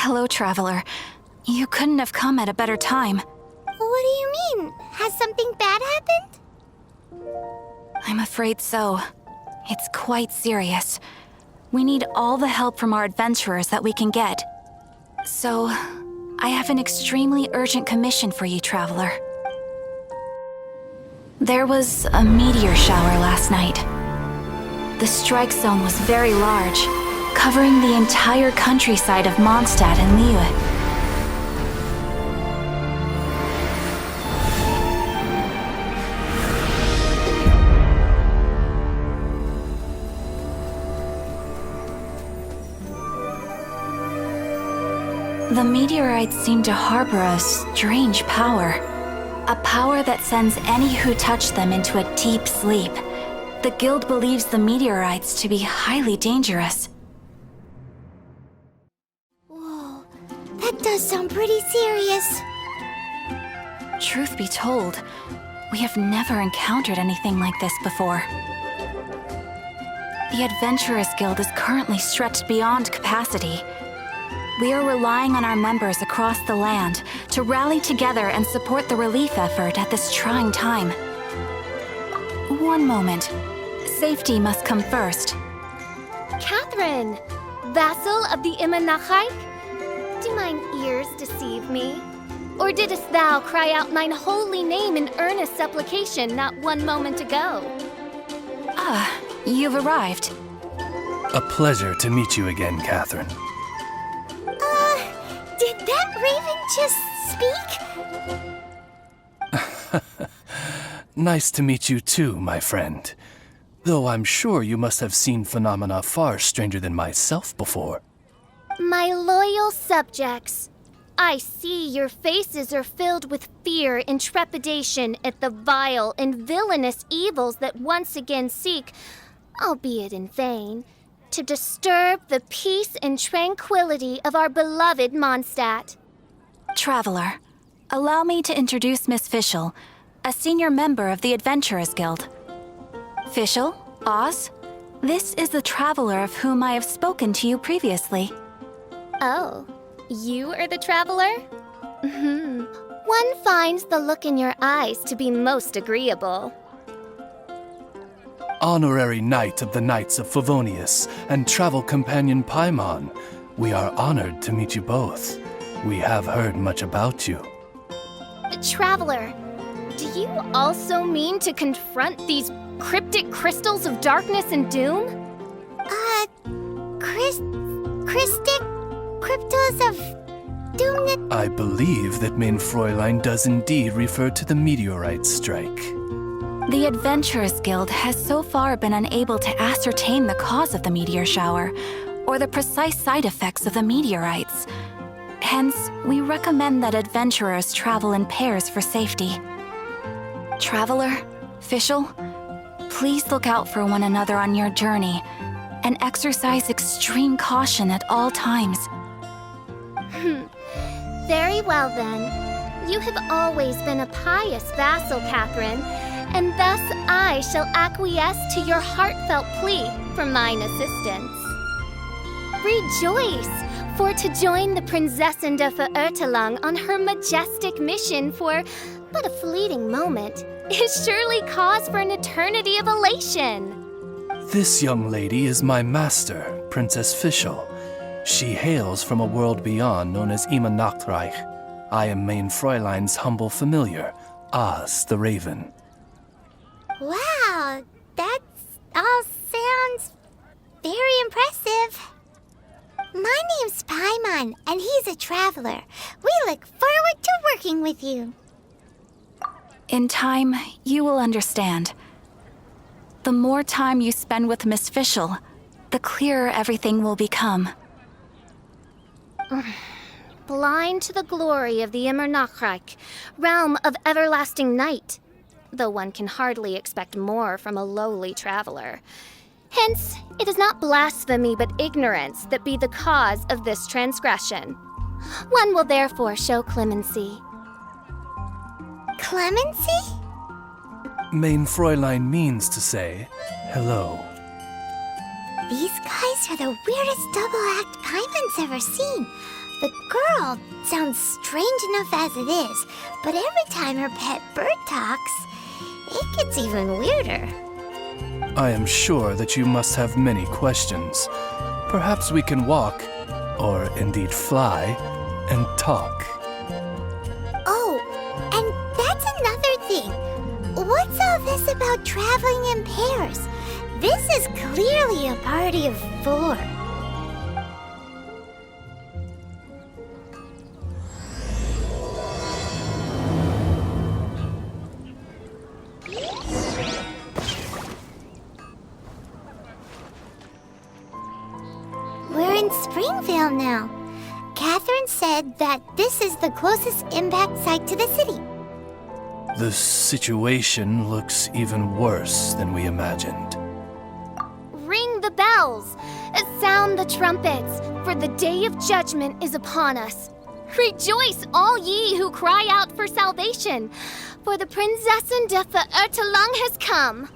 Hello, Traveler. You couldn't have come at a better time. What do you mean? Has something bad happened? I'm afraid so. It's quite serious. We need all the help from our adventurers that we can get. So, I have an extremely urgent commission for you, Traveler. There was a meteor shower last night. The strike zone was very large, covering the entire countryside of Mondstadt and Liyue. The meteorites seem to harbor a strange power. A power that sends any who touch them into a deep sleep. The guild believes the meteorites to be highly dangerous. Whoa, that does sound pretty serious. Truth be told, we have never encountered anything like this before. The Adventurers Guild is currently stretched beyond capacity. We are relying on our members across the land to rally together and support the relief effort at this trying time. One moment. Safety must come first. Catherine! Vassal of the Imanachai? Do mine ears deceive me? Or didst thou cry out mine holy name in earnest supplication not one moment ago? Ah, you've arrived. A pleasure to meet you again, Catherine. Did that raven just speak? Nice to meet you too, my friend. Though I'm sure you must have seen phenomena far stranger than myself before. My loyal subjects, I see your faces are filled with fear and trepidation at the vile and villainous evils that once again seek, albeit in vain, to disturb the peace and tranquility of our beloved Mondstadt. Traveler, allow me to introduce Miss Fischl, a senior member of the Adventurers Guild. Fischl, Oz, this is the Traveler of whom I have spoken to you previously. Oh, you are the Traveler? One finds the look in your eyes to be most agreeable. Honorary Knight of the Knights of Favonius and travel companion Paimon, we are honored to meet you both. We have heard much about you. Traveler, do you also mean to confront these cryptic crystals of darkness and doom? Christic cryptos of doom. I believe that Main Fräulein does indeed refer to the meteorite strike. The Adventurers Guild has so far been unable to ascertain the cause of the meteor shower, or the precise side effects of the meteorites. Hence, we recommend that adventurers travel in pairs for safety. Traveler, Fischl, please look out for one another on your journey, and exercise extreme caution at all times. Very well then. You have always been a pious vassal, Catherine, and thus I shall acquiesce to your heartfelt plea for mine assistance. Rejoice, for to join the Prinzessin de Verurteilung on her majestic mission for but a fleeting moment is surely cause for an eternity of elation. This young lady is my master, Princess Fischl. She hails from a world beyond known as Imanachreich. I am Main Fräulein's humble familiar, Oz the Raven. Wow, that all sounds very impressive. My name's Paimon, and he's a traveler. We look forward to working with you. In time, you will understand. The more time you spend with Miss Fischl, the clearer everything will become. Blind to the glory of the Imanachreich, realm of everlasting night, though one can hardly expect more from a lowly traveler. Hence, it is not blasphemy but ignorance that be the cause of this transgression. One will therefore show clemency. Clemency? Main Fräulein means to say hello. These guys are the weirdest double act Paimon's ever seen. The girl sounds strange enough as it is, but every time her pet bird talks, it gets even weirder. I am sure that you must have many questions. Perhaps we can walk, or indeed fly, and talk. Oh, and that's another thing. What's all this about traveling in pairs? This is clearly a party of 4. We're in Springvale now. Catherine said that this is the closest impact site to the city. The situation looks even worse than we imagined. Ring the bells! Sound the trumpets, for the day of judgment is upon us. Rejoice, all ye who cry out for salvation, for the Prinzessin de Ertelang has come.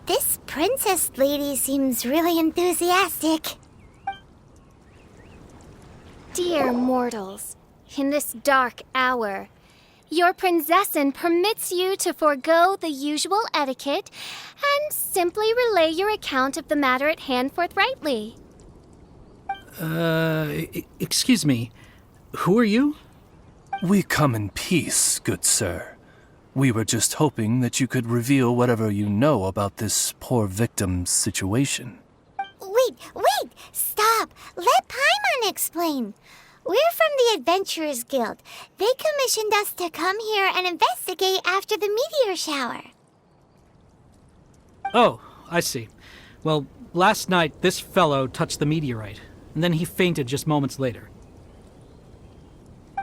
This princess lady seems really enthusiastic. Dear mortals, in this dark hour, your Prinzessin permits you to forego the usual etiquette and simply relay your account of the matter at hand forthrightly. Excuse me. Who are you? We come in peace, good sir. We were just hoping that you could reveal whatever you know about this poor victim's situation. Wait! Stop! Let Paimon explain. We're from the Adventurers Guild. They commissioned us to come here and investigate after the meteor shower. Oh, I see. Well, last night this fellow touched the meteorite, and then he fainted just moments later.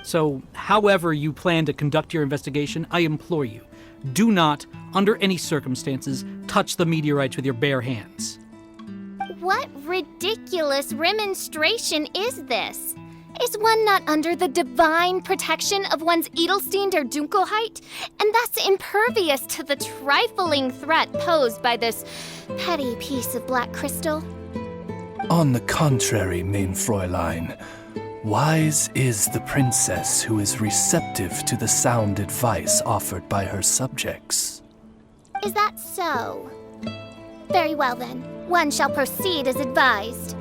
So, however you plan to conduct your investigation, I implore you, do not, under any circumstances, touch the meteorites with your bare hands. What ridiculous remonstration is this? Is one not under the divine protection of one's Edelstein der Dunkelheit, and thus impervious to the trifling threat posed by this petty piece of black crystal? On the contrary, mein Fräulein, wise is the princess who is receptive to the sound advice offered by her subjects. Is that so? Very well then, one shall proceed as advised.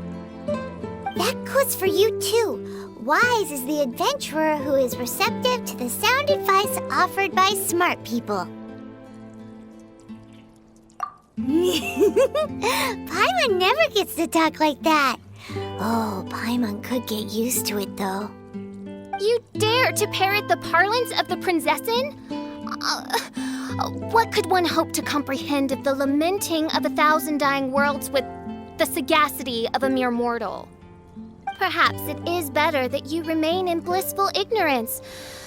That goes for you too. Wise is the adventurer who is receptive to the sound advice offered by smart people. Paimon never gets to talk like that. Oh, Paimon could get used to it though. You dare to parrot the parlance of the Prinzessin? What could one hope to comprehend of the lamenting of 1,000 dying worlds with the sagacity of a mere mortal? Perhaps it is better that you remain in blissful ignorance,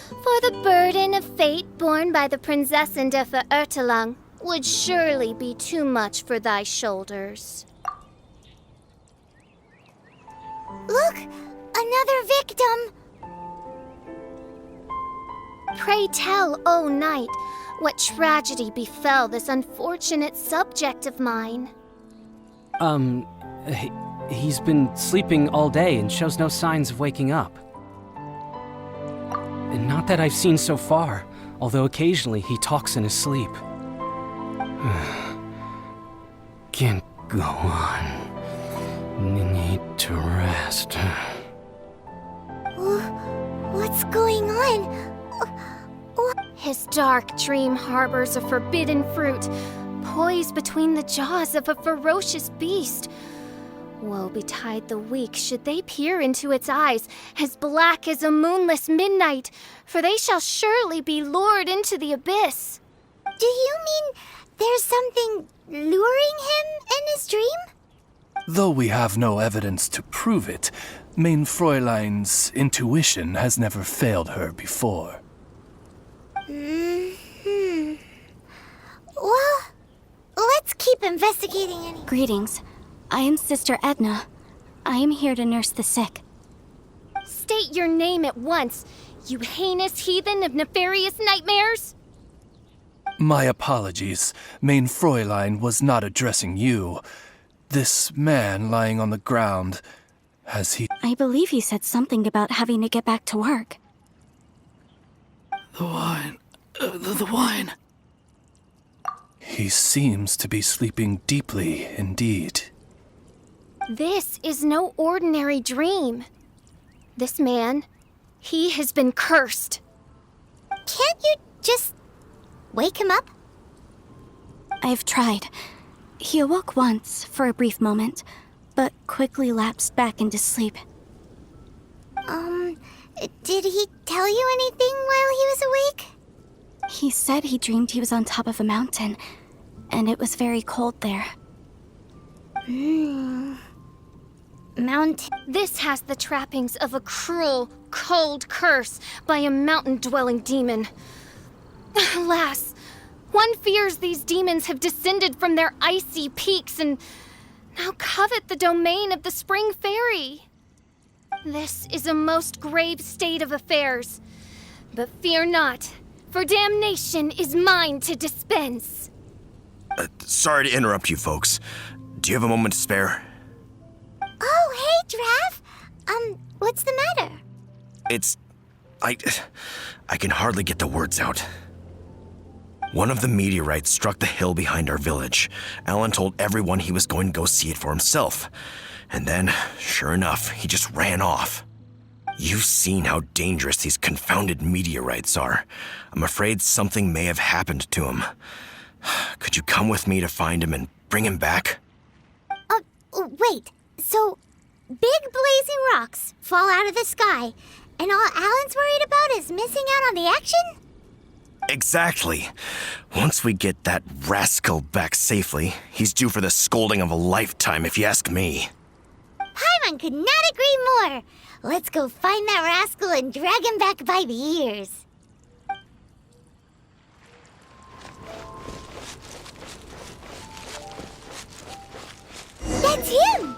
for the burden of fate borne by the Prinzessin de Ertelang would surely be too much for thy shoulders. Look! Another victim! Pray tell, O knight, what tragedy befell this unfortunate subject of mine? He's been sleeping all day and shows no signs of waking up. And not that I've seen so far, although occasionally he talks in his sleep. Can't go on. Need to rest. What's going on? His dark dream harbors a forbidden fruit, poised between the jaws of a ferocious beast. Woe betide the weak should they peer into its eyes, as black as a moonless midnight, for they shall surely be lured into the abyss. Do you mean there's something luring him in his dream? Though we have no evidence to prove it, mein Fräulein's intuition has never failed her before. Well, let's keep investigating anyway. Greetings. I am Sister Edna. I am here to nurse the sick. State your name at once, you heinous heathen of nefarious nightmares! My apologies. Mein Fräulein was not addressing you. This man lying on the ground Has he... I believe he said something about having to get back to work. The wine. The wine. He seems to be sleeping deeply indeed. This is no ordinary dream. This man, he has been cursed. Can't you just wake him up? I've tried. He awoke once for a brief moment, but quickly lapsed back into sleep. Did he tell you anything while he was awake? He said he dreamed he was on top of a mountain, and it was very cold there. Mountain. This has the trappings of a cruel, cold curse by a mountain-dwelling demon. Alas, one fears these demons have descended from their icy peaks and now covet the domain of the Spring Fairy. This is a most grave state of affairs. But fear not, for damnation is mine to dispense. Sorry to interrupt you folks. Do you have a moment to spare? Oh, hey, Drav. What's the matter? I can hardly get the words out. One of the meteorites struck the hill behind our village. Alan told everyone he was going to go see it for himself. And then, sure enough, he just ran off. You've seen how dangerous these confounded meteorites are. I'm afraid something may have happened to him. Could you come with me to find him and bring him back? Wait. So, big blazing rocks fall out of the sky, and all Alan's worried about is missing out on the action? Exactly. Once we get that rascal back safely, he's due for the scolding of a lifetime, if you ask me. Paimon could not agree more. Let's go find that rascal and drag him back by the ears. That's him!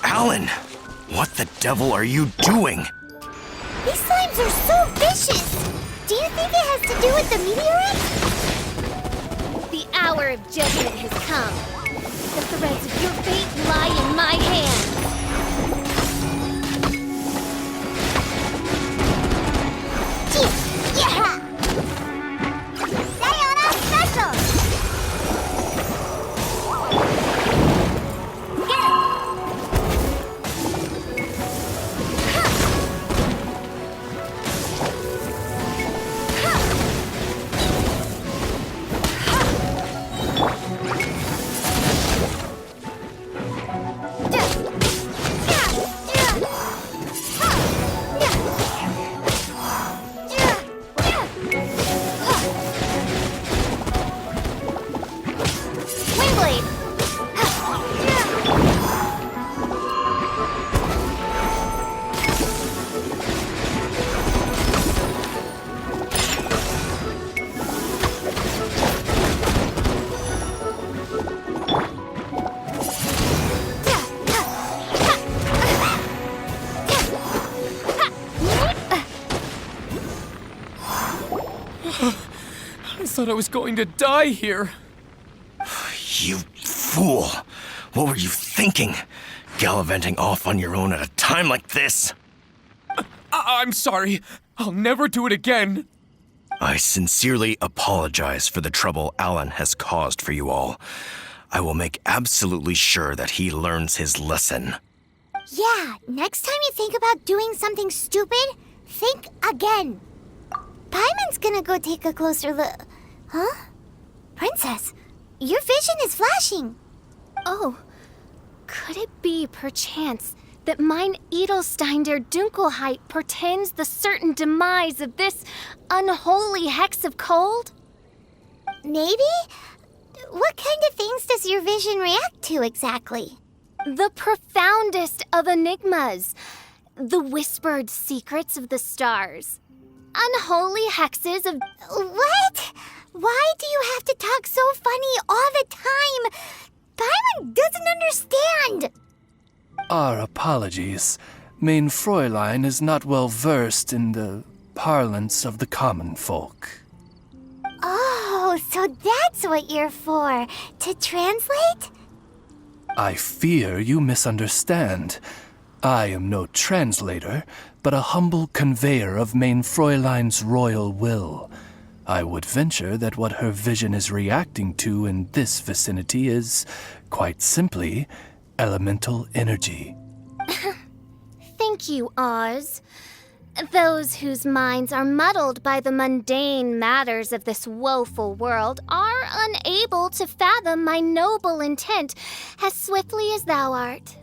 Alan, what the devil are you doing? These slimes are so vicious! Do you think it has to do with the meteorite? The hour of judgment has come. The threads of your fate lie in my hands. Yeah! Sayonara special! Get I thought I was going to die here. You fool! What were you thinking? Gallivanting off on your own at a time like this? I'm sorry. I'll never do it again. I sincerely apologize for the trouble Alan has caused for you all. I will make absolutely sure that he learns his lesson. Yeah, next time you think about doing something stupid, think again. Paimon's gonna go take a closer look. Huh? Princess, your vision is flashing. Oh, could it be, perchance, that mine Edelstein der Dunkelheit portends the certain demise of this unholy hex of cold? Maybe? What kind of things does your vision react to exactly? The profoundest of enigmas. The whispered secrets of the stars. Unholy hexes of... What? Why do you have to talk so funny all the time? Paimon doesn't understand. Our apologies. Mein Fräulein is not well versed in the parlance of the common folk. Oh, so that's what you're for. To translate? I fear you misunderstand. I am no translator, but a humble conveyor of main Fräulein's royal will. I would venture that what her vision is reacting to in this vicinity is, quite simply, elemental energy. Thank you, Oz. Those whose minds are muddled by the mundane matters of this woeful world are unable to fathom my noble intent as swiftly as thou art.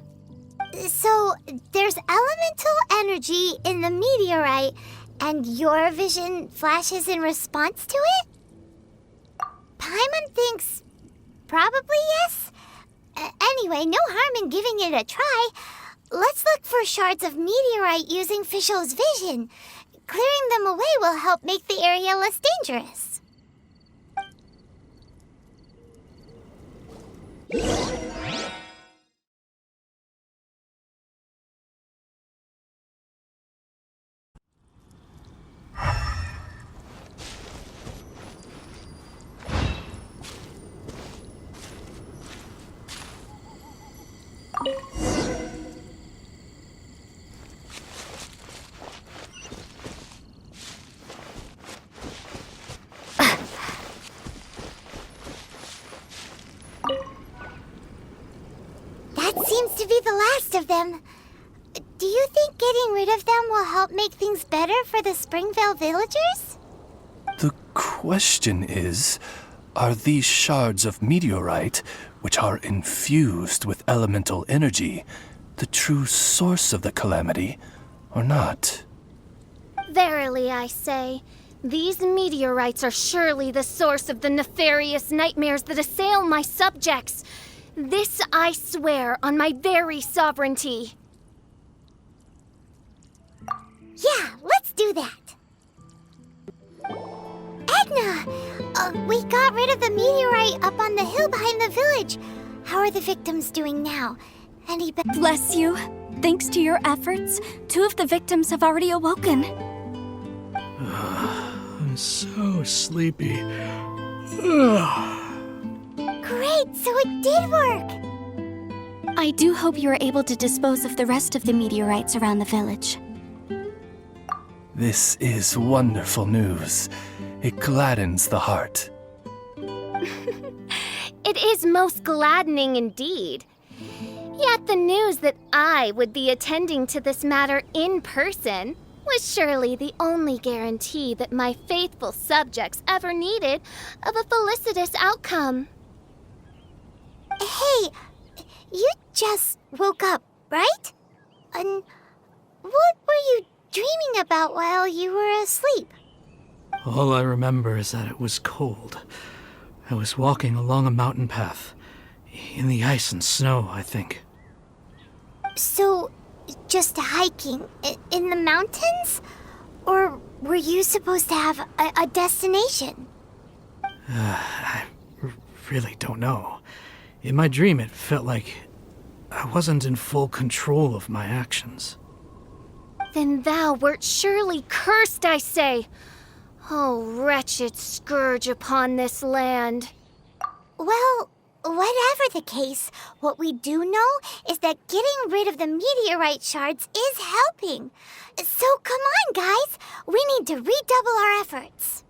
So, there's elemental energy in the meteorite, and your vision flashes in response to it? Paimon thinks probably yes. Anyway, no harm in giving it a try. Let's look for shards of meteorite using Fischl's vision. Clearing them away will help make the area less dangerous. That seems to be the last of them. Do you think getting rid of them will help make things better for the Springvale villagers? The question is, are these shards of meteorite, which are infused with elemental energy, the true source of the calamity, or not? Verily, I say, these meteorites are surely the source of the nefarious nightmares that assail my subjects. This I swear on my very sovereignty. Yeah, let's do that. Edna! We got rid of the meteorite up on the hill behind the village. How are the victims doing now? Any better? Bless you. Thanks to your efforts, 2 of the victims have already awoken. I'm so sleepy. Great, so it did work! I do hope you are able to dispose of the rest of the meteorites around the village. This is wonderful news. It gladdens the heart. It is most gladdening indeed. Yet the news that I would be attending to this matter in person was surely the only guarantee that my faithful subjects ever needed of a felicitous outcome. Hey, you just woke up, right? And what were you dreaming about while you were asleep? All I remember is that it was cold. I was walking along a mountain path. In the ice and snow, I think. So, just hiking in the mountains? Or were you supposed to have a destination? I really don't know. In my dream, it felt like I wasn't in full control of my actions. Then thou wert surely cursed, I say. Oh, wretched scourge upon this land. Well, whatever the case, what we do know is that getting rid of the meteorite shards is helping. So come on, guys. We need to redouble our efforts.